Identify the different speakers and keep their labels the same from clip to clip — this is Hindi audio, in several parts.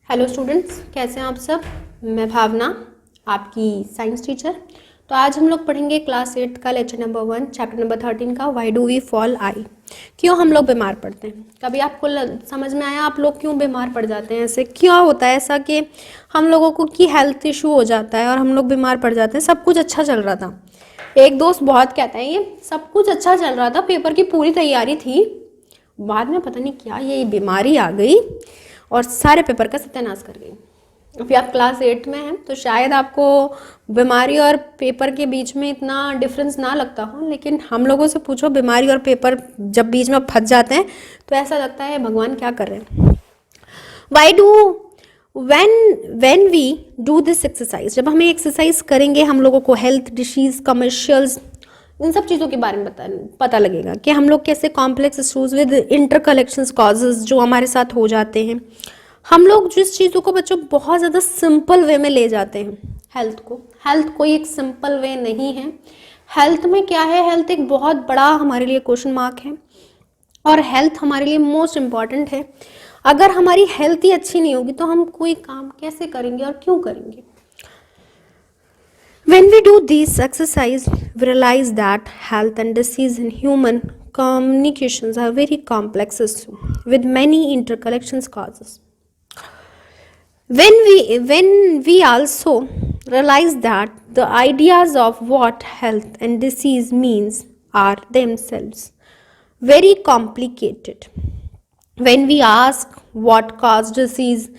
Speaker 1: हेलो स्टूडेंट्स, कैसे हैं आप सब। मैं भावना, आपकी साइंस टीचर। तो आज हम लोग पढ़ेंगे क्लास 8 का लेक्चर नंबर 1 चैप्टर नंबर 13 का व्हाई डू वी फॉल आई। क्यों हम लोग बीमार पड़ते हैं। कभी आपको समझ में आया आप लोग क्यों बीमार पड़ जाते हैं? ऐसे क्या होता है ऐसा कि हम लोगों को की हेल्थ इशू हो जाता है और हम लोग बीमार पड़ जाते हैं। सब कुछ अच्छा चल रहा था, एक दोस्त बहुत कहता है ये सब कुछ अच्छा चल रहा था, पेपर की पूरी तैयारी थी, बाद में पता नहीं क्या ये बीमारी आ गई और सारे पेपर का सत्यानाश कर गई। अभी आप क्लास 8 में हैं तो शायद आपको बीमारी और पेपर के बीच में इतना डिफरेंस ना लगता हो, लेकिन हम लोगों से पूछो बीमारी और पेपर जब बीच में फंस जाते हैं तो ऐसा लगता है भगवान क्या कर रहे हैं। Why do when we do this exercise, जब हम एक्सरसाइज करेंगे हम लोगों को हेल्थ डिसीज कमर्शियल्स इन सब चीज़ों के बारे में पता लगेगा कि हम लोग कैसे complex issues with interconnections causes जो हमारे साथ हो जाते हैं। हम लोग जिस चीज़ों को बच्चों बहुत ज़्यादा सिंपल वे में ले जाते हैं हेल्थ कोई एक सिंपल वे नहीं है। हेल्थ में क्या है, हेल्थ एक बहुत बड़ा हमारे लिए क्वेश्चन मार्क है और हेल्थ हमारे लिए मोस्ट इम्पॉर्टेंट है। अगर हमारी हेल्थ ही अच्छी नहीं होगी तो हम कोई काम कैसे करेंगे और क्यों करेंगे। When we do this exercise, we realize that health and disease in human communications are very complex issue with many interconnections causes. When we also realize that the ideas of what health and disease means are themselves very complicated. When we ask what causes disease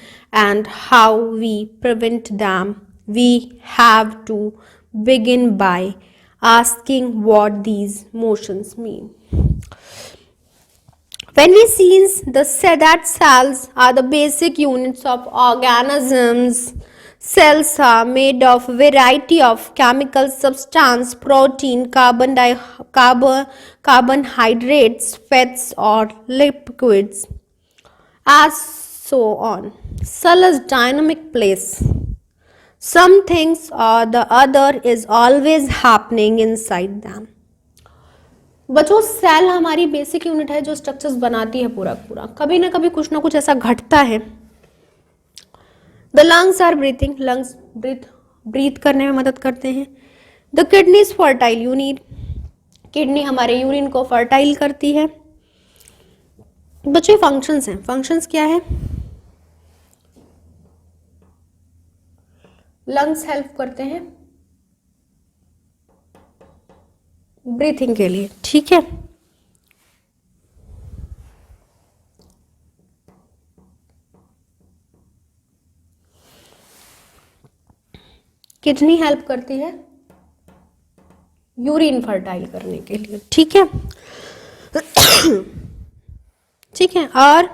Speaker 1: and how we prevent them, we have to begin by asking what these motions mean. When we see that cells are the basic units of organisms, cells are made of variety of chemical substance, protein, carbohydrates, fats or liquids, as so on. Cell is dynamic place. Some things or the other is always happening inside them. बच्चों, सेल हमारी बेसिक यूनिट है जो स्ट्रक्चर्स बनाती है पूरा पूरा। कभी ना कभी कुछ ना कुछ ऐसा घटता है। The lungs are breathing, lungs breathe करने में मदद करते हैं। The kidneys fertile unit, kidney हमारे यूरिन को फर्टाइल करती है। बच्चों फंक्शंस हैं, फंक्शंस क्या है। लंग्स हेल्प करते हैं ब्रीथिंग के लिए, ठीक है। किडनी हेल्प करती है यूरिन फर्टाइल करने के लिए, ठीक है। ठीक है, और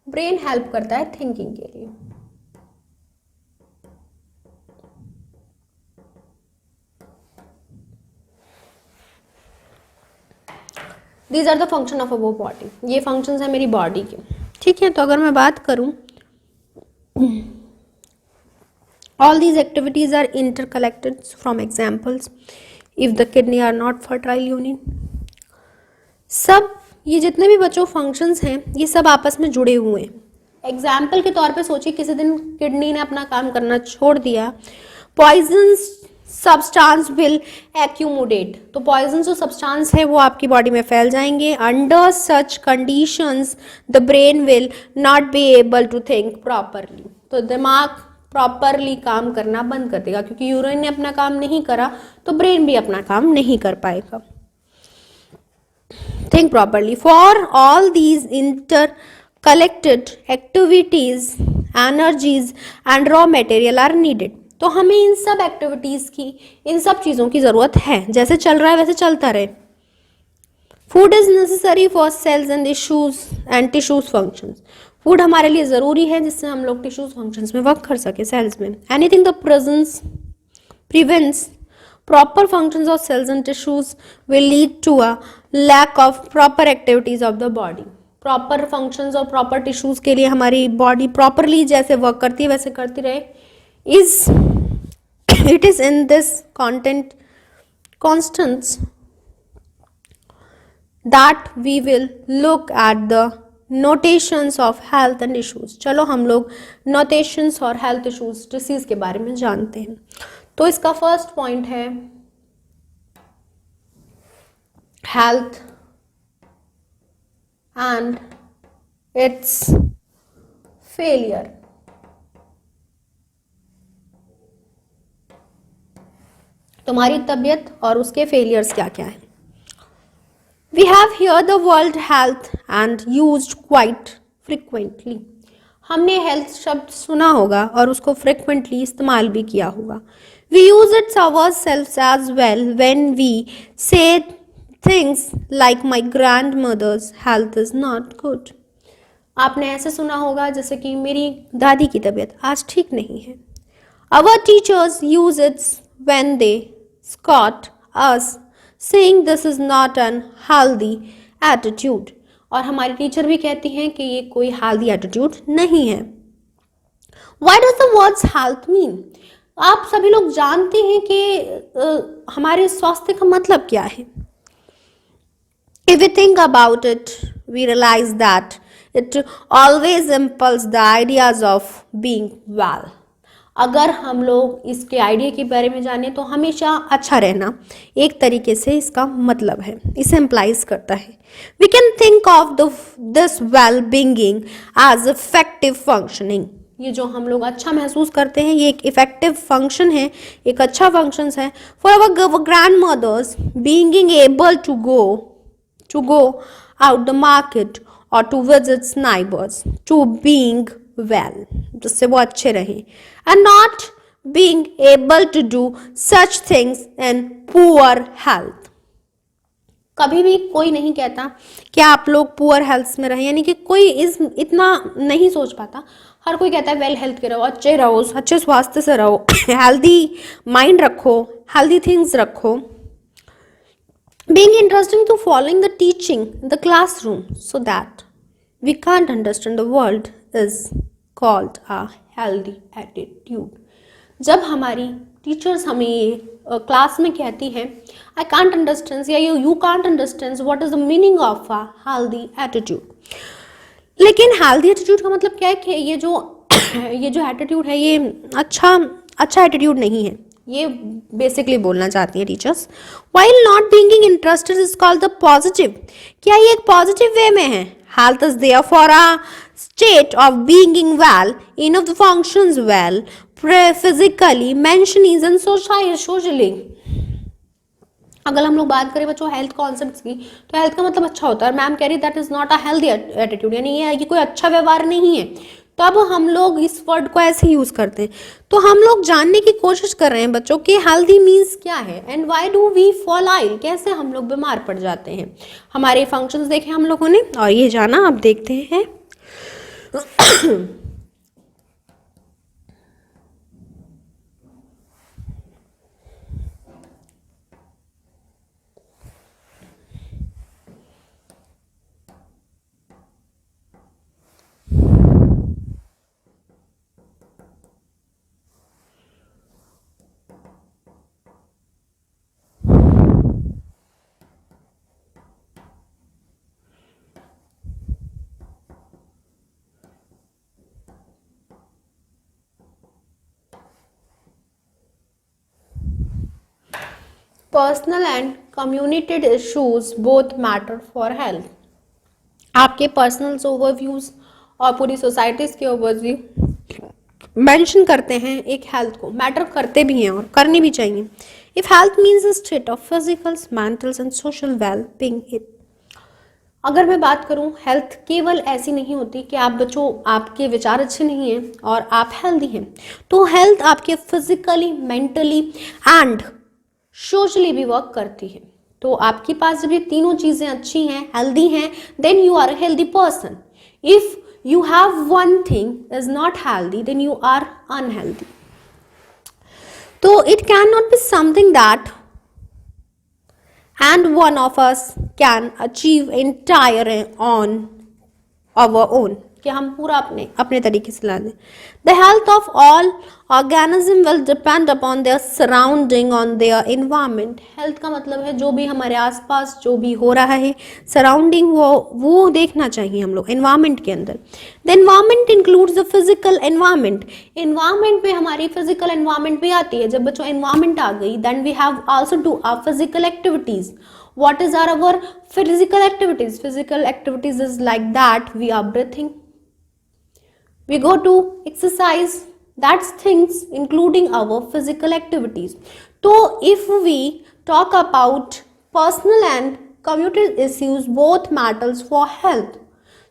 Speaker 1: ब्रेन हेल्प करता है थिंकिंग के लिए। These are the function of our body, ये फंक्शंस है मेरी बॉडी के, ठीक है। तो अगर मैं बात करूं, all these activities are interconnected from examples if the kidney are not fertile unit. सब ये जितने भी बच्चों फंक्शंस हैं ये सब आपस में जुड़े हुए हैं। एग्जाम्पल के तौर पे सोचिए किसी दिन किडनी ने अपना काम करना छोड़ दिया, पॉइजन सब्सटेंस विल एक्यूमुलेट, तो पॉइजन जो सब्सटेंस है वो आपकी बॉडी में फैल जाएंगे। Under such conditions the brain will not be able to think properly, तो दिमाग प्रॉपरली काम करना बंद कर देगा, क्योंकि यूरिन ने अपना काम नहीं करा तो ब्रेन भी अपना काम नहीं कर पाएगा। Think properly, for all these interconnected activities energies and raw material are needed, तो हमें इन सब एक्टिविटीज की, इन सब चीजों की जरूरत है। जैसे चल रहा है वैसे चलता रहे। Food is necessary for cells and tissues functions, food हमारे लिए ज़रूरी है जिससे हम लोग टिश्यूज फंक्शंस में वर्क कर सके, सेल्स में। Anything the prevents proper functions of cells and tissues will lead to a lack of proper activities of the body. Proper functions और प्रॉपर टिश्यूज के लिए हमारी बॉडी प्रॉपरली जैसे वर्क करती है वैसे करती रहे, it is in this constants that we will look at the notations of health and issues. चलो हम लोग नोटेशंस और हेल्थ इश्यूज डिसीज के बारे में जानते हैं। तो इसका फर्स्ट पॉइंट है हेल्थ एंड इट्स फेलियर। तुम्हारी तबीयत और उसके फेलियर्स क्या क्या है। We have heard the word health and used quite frequently. हमने health शब्द सुना होगा और उसको frequently इस्तेमाल भी किया होगा। We use it ourselves as well when we say things like my grandmother's health is not good. आपने ऐसे सुना होगा जैसे कि मेरी दादी की तबीयत आज ठीक नहीं है। Our teachers use it when they scold us saying this is not an healthy attitude. और हमारी टीचर भी कहती हैं कि ये कोई healthy attitude नहीं है। Why does the words health mean? आप सभी लोग जानते हैं कि हमारे स्वास्थ्य का मतलब क्या है। If we think about it, we realize that it always impels the ideas of being well. अगर हम लोग इसके आइडिया के बारे में जाने तो हमेशा अच्छा रहना एक तरीके से इसका मतलब है, इसे इम्प्लाइज करता है। We can think of this well being as effective functioning. ये जो हम लोग अच्छा महसूस करते हैं ये एक इफेक्टिव फंक्शन है, एक अच्छा फंक्शन है। For our grandmothers being able to go out the market और to visit neighbours to being well, जिससे वो अच्छे रहें। And not being able to do such things in poor health. कभी भी कोई नहीं कहता कि आप लोग पुअर हेल्थ में रहें, यानी कि कोई इतना नहीं सोच पाता। हर कोई कहता है वेल हेल्थ के रहो, अच्छे स्वास्थ्य से रहो, हेल्दी माइंड रखो, हेल्दी थिंग्स रखो। Being interesting to following the teaching in the classroom so that we can't understand the world is called a healthy attitude. जब हमारी टीचर्स हमें ये क्लास में कहती हैं आई कांट अंडरस्टैंड या you can't understand what is the meaning of a healthy attitude. लेकिन हेल्दी एटीट्यूड का मतलब क्या है कि ये जो एटीट्यूड है ये अच्छा एटीट्यूड नहीं है, ये बेसिकली बोलना चाहती हैं teachers. While not being interested is called the positive. क्या ये एक पॉजिटिव वे में है। Health is therefore a state of being well, enough functions well, physically, mentally and socially. अगर हम लोग बात करें बच्चों हेल्थ कॉन्सेप्ट्स की तो हेल्थ का मतलब अच्छा होता है। मैम कह रही that is not a healthy attitude, यानी ये कोई अच्छा व्यवहार नहीं है। तो अब हम लोग इस वर्ड को ऐसे यूज करते हैं। तो हम लोग जानने की कोशिश कर रहे हैं बच्चों कि हेल्दी मीन्स क्या है and why do we fall ill, कैसे हम लोग बीमार पड़ जाते हैं। हमारे फंक्शंस देखे हम लोगों ने और ये जाना अब देखते हैं। Personal and community issues both matter for health. आपके पर्सनल ओवरव्यूज और पूरी सोसाइटीज के ओवरव्यू मेंशन करते हैं एक हेल्थ को, मैटर करते भी हैं और करने भी चाहिए। If health means a state of physical, mental and social well being it. अगर मैं बात करूं हेल्थ केवल ऐसी नहीं होती कि आप बच्चों आपके विचार अच्छे नहीं हैं और आप हेल्दी हैं। तो हेल्थ आपके फिजिकली, मेंटली एंड सोशली भी वर्क करती है। तो आपके पास जब ये तीनों चीजें अच्छी हैं, हेल्दी हैं, then you are a healthy person. If you have one thing is not healthy, then you are unhealthy. So it cannot be something that and one of us can achieve entire on our own. कि हम पूरा अपने अपने तरीके से ला दें। The health of all organism will depend upon their surrounding on their environment. Health का मतलब है जो भी हमारे आसपास जो भी हो रहा है सराउंडिंग, वो देखना चाहिए हम लोग इन्वायरमेंट के अंदर। The environment includes the physical environment. Environment में हमारी फिजिकल एनवायरमेंट भी आती है। जब बच्चों इन्वायरमेंट आ गई then we have also do our physical activities. What is our physical activities? Physical activities is like that we are breathing, we go to exercise, that's things including our physical activities. So if we talk about personal and community issues, both matters for health.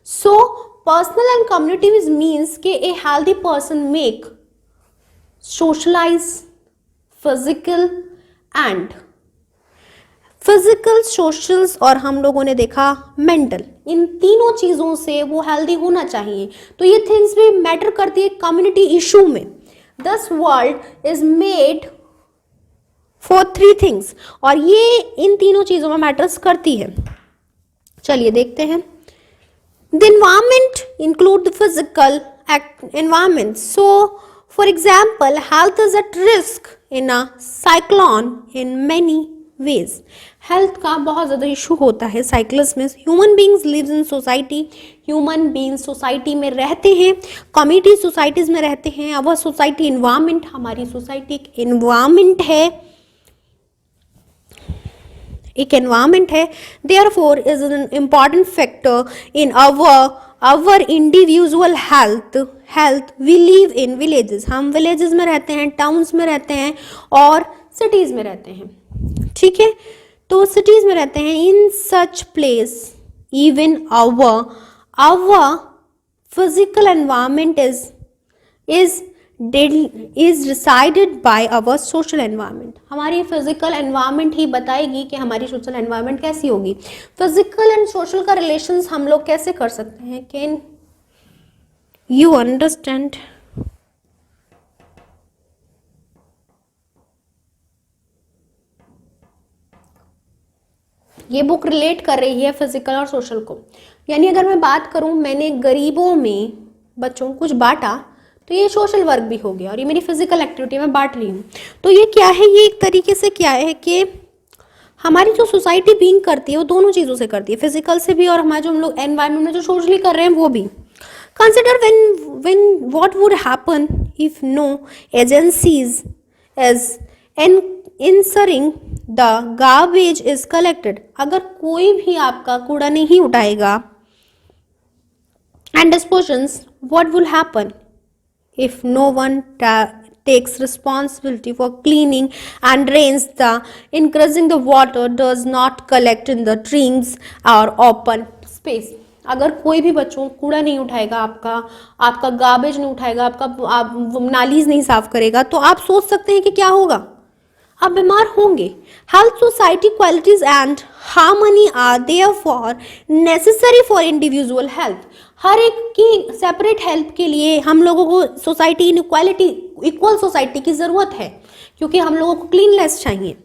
Speaker 1: So personal and community means कि a healthy person make socialize, physical and physical, socials और हम लोगों ने देखा मेंटल, इन तीनों चीज़ों से वो हेल्दी होना चाहिए। तो ये थिंग्स भी मैटर करती है कम्युनिटी इशू में। This world is made for 3 things, और ये इन तीनों चीज़ों में मैटर्स करती है। चलिए देखते हैं। The environment include the physical environment. So for example health is at risk in a cyclone in many ways. Health का बहुत ज़्यादा इशू होता है साइक्लस में। Human beings lives in society. Human beings society में रहते हैं, कम्युनिटी सोसाइटीज में रहते हैं। अब सोसाइटी इन्वायरमेंट, हमारी सोसाइटी एक इन्वायरमेंट है, एक एनवायरमेंट है। Therefore is an important factor in our individual health. We live in villages. हम विलेजेस में रहते हैं, टाउन्स में रहते हैं और सिटीज़ में रहते हैं। ठीक है, तो सिटीज में रहते हैं। In such place even our physical environment is decided by our social environment. हमारी फिजिकल एनवायरमेंट ही बताएगी कि हमारी सोशल एनवायरमेंट कैसी होगी। फिजिकल एंड सोशल का रिलेशंस हम लोग कैसे कर सकते हैं? Can you understand? ये बुक रिलेट कर रही है फिजिकल और सोशल को। यानी अगर मैं बात करूं, मैंने गरीबों में बच्चों कुछ बांटा तो ये सोशल वर्क भी हो गया, और ये मेरी फिजिकल एक्टिविटी में बांट रही हूँ। तो ये क्या है? ये एक तरीके से क्या है कि हमारी जो सोसाइटी बीइंग करती है वो दोनों चीज़ों से करती है, फिजिकल से भी और हमारे जो हम लोग एनवायरमेंट में जो सोशली कर रहे हैं वो भी। Consider when what would happen if no agencies as ensuring the garbage is collected। अगर कोई भी आपका कूड़ा नहीं उठाएगा and dispositions, what will happen if no one takes responsibility for cleaning and drains the increasing the water does not collect in the streams or open space। अगर कोई भी बच्चों कूड़ा नहीं उठाएगा, आपका गार्बेज नहीं उठाएगा, आप नालीज नहीं साफ करेगा, तो आप सोच सकते हैं कि क्या होगा? आप बीमार होंगे। Health, society qualities and harmony are therefore necessary for individual health. हर एक की सेपरेट हेल्थ के लिए हम लोगों को सोसाइटी इनक्वालिटी, इक्वल सोसाइटी की ज़रूरत है, क्योंकि हम लोगों को क्लीननेस चाहिए।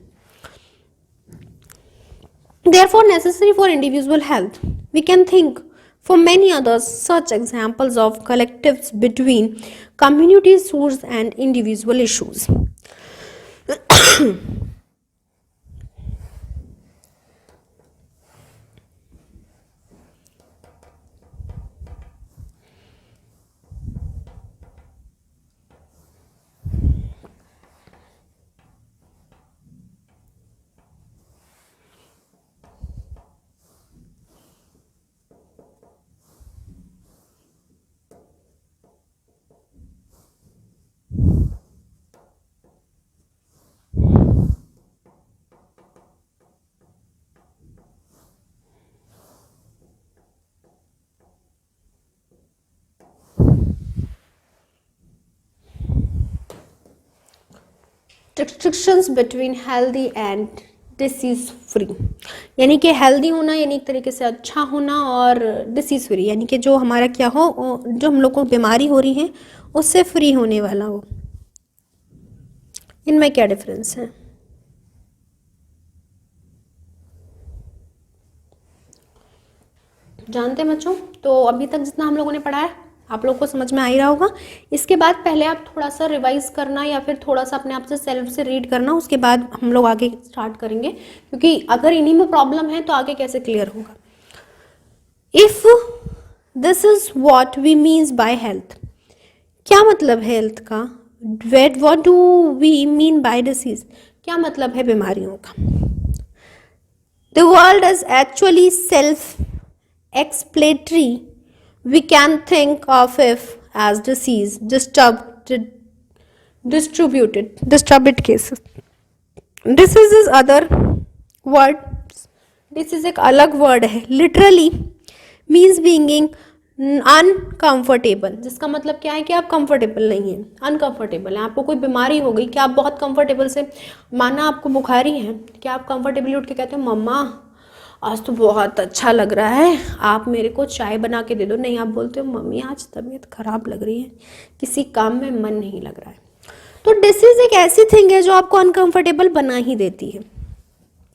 Speaker 1: Therefore necessary for individual health. We can think for many others such examples of collectives between community issues and individual issues. Restrictions between healthy and disease free, यानी कि हेल्दी होना यानी एक तरीके से अच्छा होना, और डिसीज फ्री यानी कि जो हमारा क्या हो, जो हम लोग को बीमारी हो रही है उससे फ्री होने वाला हो। इनमें क्या डिफरेंस है? जानते हैं बच्चों? तो अभी तक जितना हम लोगों ने पढ़ा है आप लोग को समझ में आ ही रहा होगा। इसके बाद पहले आप थोड़ा सा रिवाइज करना या फिर थोड़ा सा अपने आप से सेल्फ से रीड करना, उसके बाद हम लोग आगे स्टार्ट करेंगे, क्योंकि अगर इन्हीं में प्रॉब्लम है तो आगे कैसे क्लियर होगा। If this is what we means by health, क्या मतलब है हेल्थ का? What do we mean by disease, क्या मतलब है बीमारियों का? The world is actually self explanatory. We can think of it as disease, distributed cases. Disease is other word. Disease एक अलग वर्ड है. Literally means being अनकंफर्टेबल, जिसका मतलब क्या है कि आप कंफर्टेबल नहीं हैं, अनकंफर्टेबल हैं। आपको कोई बीमारी हो गई, क्या आप बहुत कंफर्टेबल से, माना आपको बुखारी है, क्या आप कंफर्टेबली उठ के कहते हो मम्मा आज तो बहुत अच्छा लग रहा है, आप मेरे को चाय बना के दे दो? नहीं, आप बोलते हो मम्मी आज तबीयत खराब लग रही है, किसी काम में मन नहीं लग रहा है। तो डिसीज एक ऐसी थिंग है जो आपको अनकंफर्टेबल बना ही देती है।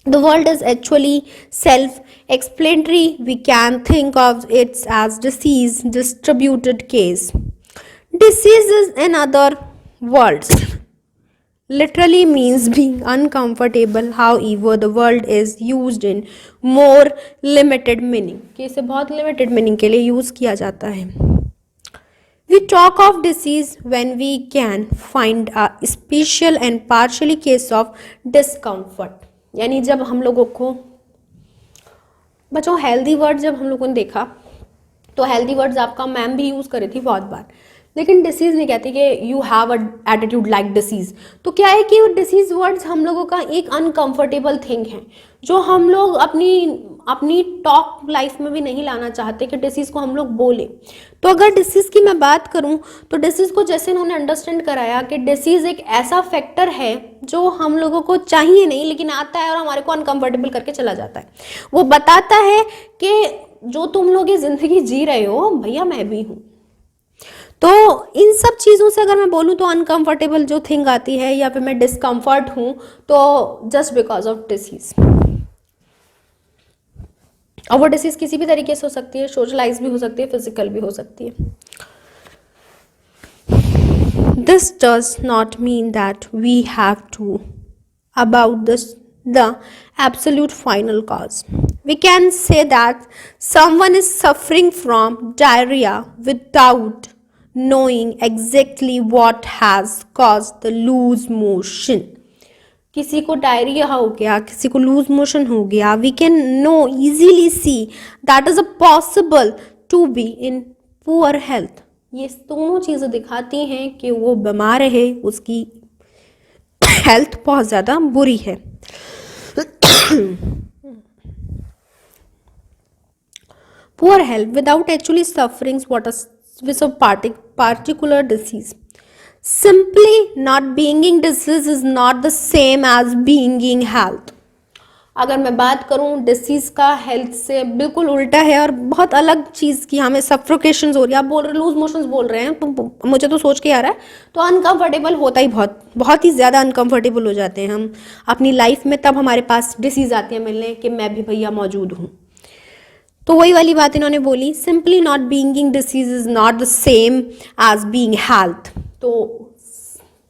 Speaker 1: The world is actually self-explanatory. We can think of it as disease, distributed case. Disease is in other words literally means being uncomfortable. However, the word is used in more limited meaning. कि इसे बहुत limited meaning के लिए use किया जाता है. We talk of disease when we can find a special and partially case of discomfort. यानी जब हम लोगों को बच्चों हेल्दी वर्ड जब हम लोगों ने देखा तो हेल्दी वर्ड्स आपका मैम भी यूज़ करी थी बहुत बार, लेकिन डिसीज़ नहीं कहती कि you have a attitude like disease. तो क्या है कि डिसीज़ वर्ड्स हम लोगों का एक अनकंफर्टेबल थिंग है जो हम लोग अपनी टॉक लाइफ में भी नहीं लाना चाहते कि डिसीज़ को हम लोग बोलें। तो अगर डिसीज़ की मैं बात करूं तो डिसीज़ को जैसे इन्होंने अंडरस्टैंड कराया कि डिसीज़ एक ऐसा फैक्टर है जो हम लोगों को चाहिए नहीं लेकिन आता है और हमारे को अनकंफर्टेबल करके चला जाता है। वो बताता है कि जो तुम लोग ये ज़िंदगी जी रहे हो भैया मैं भी हूँ। तो इन सब चीज़ों से अगर मैं बोलूँ तो अनकंफर्टेबल जो थिंग आती है या फिर मैं डिस्कम्फर्ट हूँ तो जस्ट बिकॉज ऑफ डिसीज़। और वो डिसीज़ किसी भी तरीके से हो सकती है, सोशलाइज भी हो सकती है, फिजिकल भी हो सकती है। This does not mean that we have to about this the absolute final cause. We can say that someone is suffering from diarrhea without knowing exactly what has caused the loose motion. किसी को डायरिया हो गया, किसी को लूज मोशन हो गया, we can know easily see that is a possible to be in poor health. ये दोनों चीज़ें दिखाती हैं कि वो बीमार है, उसकी हेल्थ बहुत ज़्यादा बुरी है। Poor health without actually suffering with a particular disease. Simply not being disease is not the same as being in health. अगर मैं बात करूं डिसीज का हेल्थ से बिल्कुल उल्टा है और बहुत अलग चीज़ की, हमें सफोकेशंस हो रही है, आप बोल रहे लूज मोशंस बोल रहे हैं तो मुझे तो सोच के आ रहा है तो अनकंफर्टेबल होता ही बहुत ही ज़्यादा अनकंफर्टेबल हो जाते हैं हम अपनी लाइफ में, तब हमारे पास डिसीज़ आती है मिलने कि मैं भी भैया मौजूद हूँ। तो वही वाली बात इन्होंने बोली, simply not being disease is not the same as being health. तो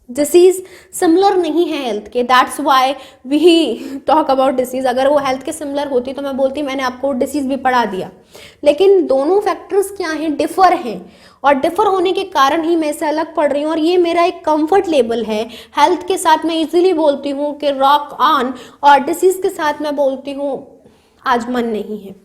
Speaker 1: डिसीज सिमिलर नहीं है हेल्थ के, that's why we talk about disease. अगर वो हेल्थ के सिमिलर होती तो मैं बोलती मैंने आपको डिसीज भी पढ़ा दिया, लेकिन दोनों फैक्टर्स क्या हैं, डिफर हैं, और डिफर होने के कारण ही मैं इसे अलग पढ़ रही हूँ और ये मेरा एक कंफर्ट लेवल है। हेल्थ के साथ मैं इजीली बोलती हूँ कि रॉक ऑन, और डिसीज के साथ मैं बोलती हूँ आज मन नहीं है।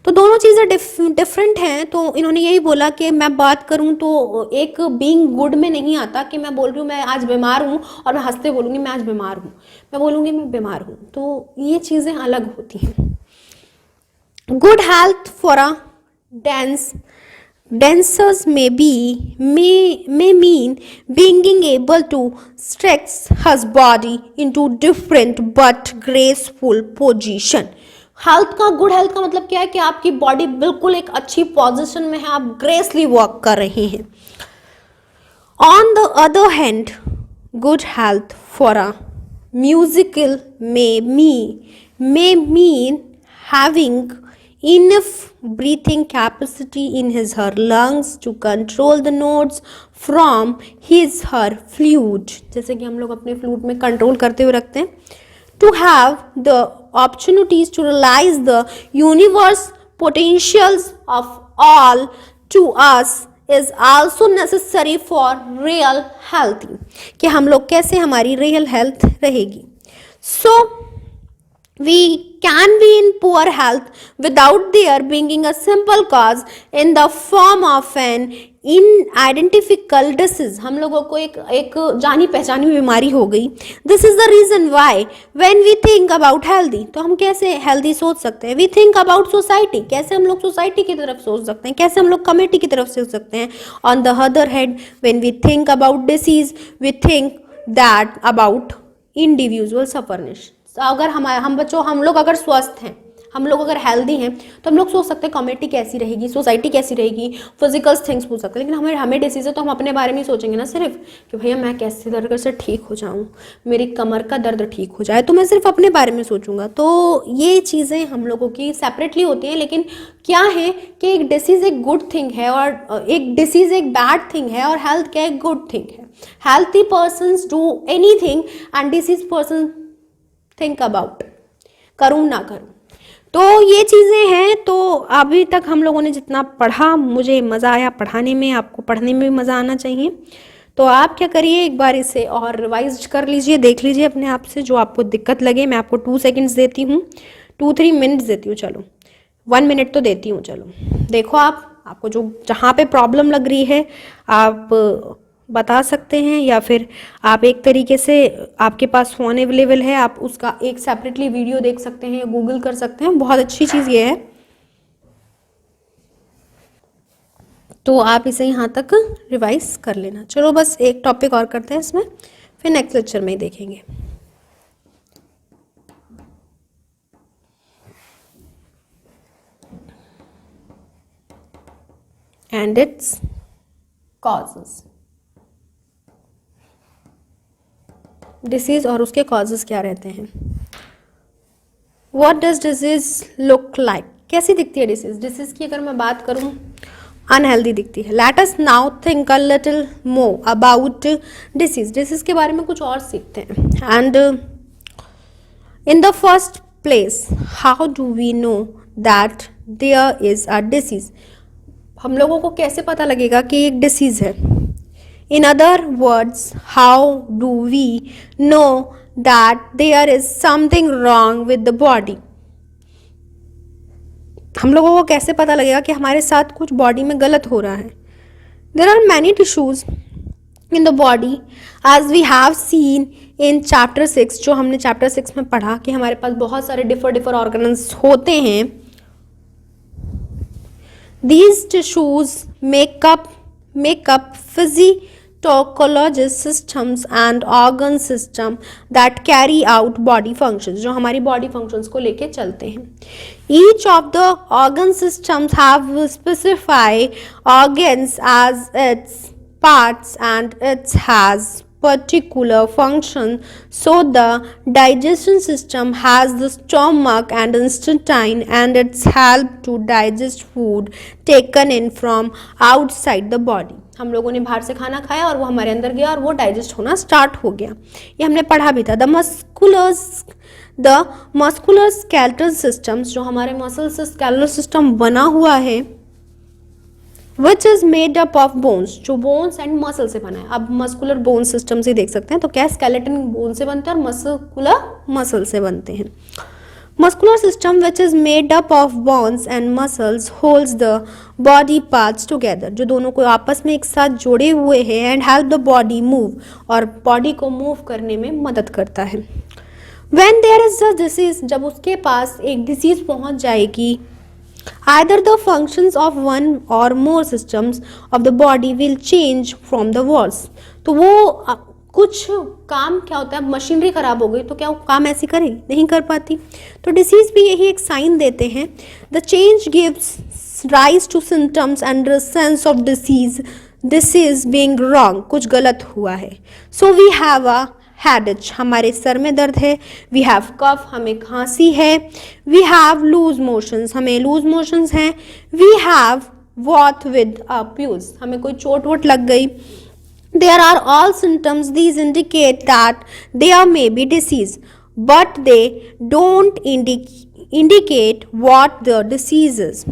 Speaker 1: तो दोनों चीज़ें डिफरेंट हैं। तो इन्होंने यही बोला कि मैं बात करूं तो एक बीइंग गुड में नहीं आता कि मैं बोल रही हूँ मैं आज बीमार हूँ और मैं हंसते बोलूँगी मैं आज बीमार हूँ, मैं बोलूँगी मैं बीमार हूँ, तो ये चीज़ें अलग होती हैं। Good health for a dancers may mean being able to stretch his body into different but graceful position. Health का, गुड हेल्थ का मतलब क्या है कि आपकी बॉडी बिल्कुल एक अच्छी पोजीशन में है, आप ग्रेसली वॉक कर रहे हैं। On the other hand good health for a musical may mean having enough breathing capacity in his her lungs to control the nodes from his her flute, जैसे कि हम लोग अपने फ्लूट में कंट्रोल करते हुए रखते हैं, to have the opportunities to realize the universe potentials of all to us is also necessary for real health, कि हम लोग कैसे हमारी रियल हेल्थ रहेगी. So we can be in poor health without there being a simple cause in the form of an inidentifiable disease. हम लोगों को एक जानी पहचानी बीमारी हो गई. This is the reason why when we think about healthy, तो हम कैसे healthy सोच सकते हैं. We think about society, कैसे हम लोग society की तरफ सोच सकते हैं, कैसे हम लोग community की तरफ सोच सकते हैं. On the other hand, when we think about disease, we think that about individual sufferness. अगर हम लोग अगर स्वस्थ हैं, हम लोग अगर हेल्दी हैं, तो हम लोग सोच सकते हैं कम्युनिटी कैसी रहेगी, सोसाइटी कैसी रहेगी, फिजिकल थिंग्स पूछ सकते हैं. लेकिन हमें डिसीज है तो हम अपने बारे में ही सोचेंगे ना सिर्फ कि भैया मैं कैसे दर्द से ठीक हो जाऊं, मेरी कमर का दर्द ठीक हो जाए, तो मैं सिर्फ अपने बारे में सोचूंगा. तो ये चीज़ें हम लोगों की सेपरेटली होती हैं. लेकिन क्या है कि एक डिसीज़ एक गुड थिंग है और एक डिसीज़ एक बैड थिंग है और हेल्थ क्या एक गुड थिंग है. Healthy persons do any thing and disease person think about, करूँ ना करूँ. तो ये चीज़ें हैं. तो अभी तक हम लोगों ने जितना पढ़ा, मुझे मज़ा आया पढ़ाने में, आपको पढ़ने में भी मज़ा आना चाहिए. तो आप क्या करिए, एक बार इसे और रिवाइज कर लीजिए, देख लीजिए अपने आप से. जो आपको दिक्कत लगे, मैं आपको 2 सेकेंड्स देती हूँ, 2-3 मिनट्स देती हूँ, चलो 1 मिनट तो देती हूँ. चलो देखो, आपको जो जहाँ पे प्रॉब्लम लग रही है आप बता सकते हैं, या फिर आप एक तरीके से आपके पास फ़ोन अवेलेबल है, आप उसका एक सेपरेटली वीडियो देख सकते हैं या गूगल कर सकते हैं. बहुत अच्छी चीज़ ये है. तो आप इसे यहाँ तक रिवाइज कर लेना. चलो बस एक टॉपिक और करते हैं इसमें, फिर नेक्स्ट लेक्चर में ही देखेंगे. And it's causes. डिसीज़ और उसके कॉजेज़ क्या रहते हैं. What does disease look like, कैसी दिखती है डिसीज़. डिसीज़ की अगर मैं बात करूं, अनहेल्दी दिखती है. Let us now think a little more about disease. Disease के बारे में कुछ और सीखते हैं. And in the first place, how do we know that there is a disease. हम लोगों को कैसे पता लगेगा कि एक डिसीज़ है. In other words, how do we know that there is something wrong with the body? हम लोगों को कैसे पता लगेगा कि हमारे साथ कुछ बॉडी में गलत हो रहा है. There are many tissues in the body as we have seen in chapter 6, जो हमने chapter 6 में पढ़ा कि हमारे पास बहुत सारे different organs होते हैं. These tissues make up physiological systems and organ system that carry out body functions, जो हमारी body functions को लेके चलते हैं. Each of the organ systems have specified organs as its parts and it has particular function. So the digestion system has the stomach and intestine and it's help to digest food taken in from outside the body. हम लोगों ने बाहर से खाना खाया और वो हमारे अंदर गया और वो डाइजेस्ट होना स्टार्ट हो गया. ये हमने पढ़ा भी था. द मस्कुलर स्केलेटल सिस्टम्स, जो हमारे मसल से स्केलेटल सिस्टम बना हुआ है, which is made up of bones, जो बोन्स एंड मसल से बना है. अब मस्कुलर बोन सिस्टम से देख सकते हैं. तो क्या स्केलेटन बोन से बनते हैं और मस्कुलर मसल से बनते हैं. Muscular system, which is made up of bones and muscles, holds the body parts together, जो दोनों को आपस में एक साथ जोड़े हुए हैं, and help the body move, और बॉडी को मूव करने में मदद करता है. When there is a disease, जब उसके पास एक डिसीज पहुंच जाएगी, either the functions of one or more systems of the body will change from the walls. तो वो कुछ काम क्या होता है, मशीनरी खराब हो गई तो क्या वो काम ऐसी करे, नहीं कर पाती. तो डिसीज भी यही एक साइन देते हैं. The change gives rise to symptoms and sense of disease being wrong, कुछ गलत हुआ है. सो वी हैव अ हेडेज, हमारे सर में दर्द है। वी हैव कफ, हमें खांसी है। वी हैव लूज मोशंस, हमें लूज मोशंस हैं। We have what with a pus, हमें कोई चोट वोट लग गई। There are all symptoms. These indicate that there may be disease, but they don't indicate what the disease is.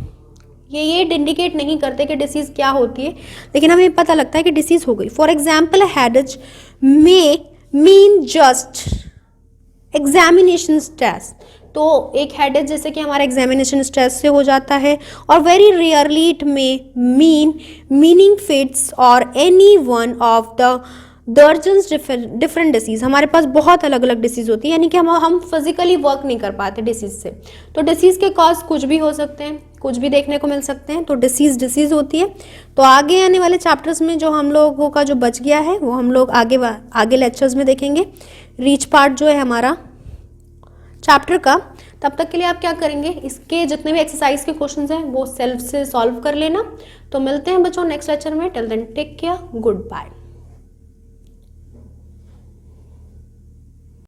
Speaker 1: ये इंडिकेट नहीं करते कि डिसीज़ क्या होती है, लेकिन हमें पता लगता है कि डिसीज़ हो गई। For example headache may mean just examination stress, तो एक हेडेज जैसे कि हमारा एग्जामिनेशन स्ट्रेस से हो जाता है। और very rarely it may meaning fits और any one of the dozens different disease, हमारे पास बहुत अलग अलग डिसीज़ होती है, यानी कि हम फिजिकली वर्क नहीं कर पाते डिसीज़ से। तो डिसीज़ के कॉज कुछ भी हो सकते हैं, कुछ भी देखने को मिल सकते हैं, तो डिसीज़ होती है। तो आगे आने वाले चैप्टर्स में जो हम लोगों का जो बच गया है वो हम लोग आगे लेक्चर्स में देखेंगे। रीच पार्ट जो है हमारा चैप्टर का, तब तक के लिए आप क्या करेंगे, इसके जितने भी एक्सरसाइज के क्वेश्चंस हैं वो सेल्फ से सॉल्व कर लेना। तो मिलते हैं बच्चों नेक्स्ट लेक्चर में। Till then take care, good bye.